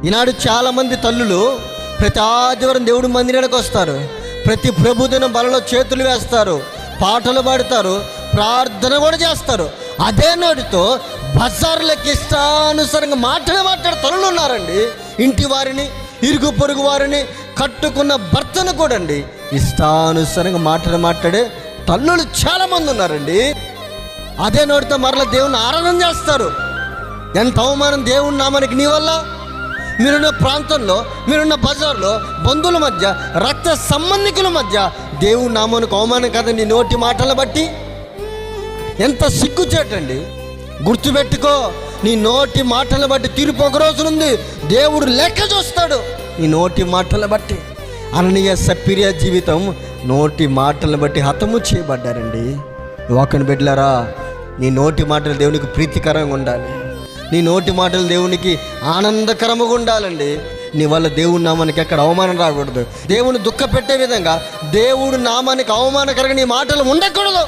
ఈనాడు చాలామంది తల్లులు ప్రతి ఆదివారం దేవుడి మందిరానికి వస్తారు, ప్రతి ప్రభుదినం బలలో చేతులు వేస్తారు, పాటలు పాడతారు, ప్రార్థన కూడా చేస్తారు. అదే నోటితో బజార్లకు ఇష్టానుసారంగా మాట్లాడే తల్లులు ఉన్నారండి. ఇంటి వారిని, ఇరుగు పొరుగు వారిని, కట్టుకున్న భర్తను కూడా అండి ఇష్టానుసారంగా మాట్లాడే తల్లులు చాలామంది ఉన్నారండి. అదే నోటితో మరలా దేవుని ఆరాధన చేస్తారు. ఎంత అవమానం దేవుని నామానికి నీ వల్ల. మీరున్న ప్రాంతంలో, మీరున్న బజార్లో, బంధువుల మధ్య, రక్త సంబంధికుల మధ్య దేవుని నామానికి అవమానం కదా నీ నోటి మాటలు బట్టి. ఎంత సిగ్గుచేటండి. గుర్తుపెట్టుకో, నీ నోటి మాటలు బట్టి తీర్పు ఒక రోజునుంది. దేవుడు లెక్క చూస్తాడు నీ నోటి మాటలు బట్టి. అననీయ సప్పిరియా జీవితం నోటి మాటలను బట్టి హతము చేయబడ్డారండి. వాక్యను బిడ్డలారా, నీ నోటి మాటలు దేవునికి ప్రీతికరంగా ఉండాలి. నీ నోటి మాటలు దేవునికి ఆనందకరంగా ఉండాలండి. నీ వల్ల దేవుడి నామానికి ఎక్కడ అవమానం రాకూడదు. దేవుని దుఃఖ పెట్టే విధంగా దేవుడి నామానికి అవమానకరంగా నీ మాటలు ఉండకూడదు.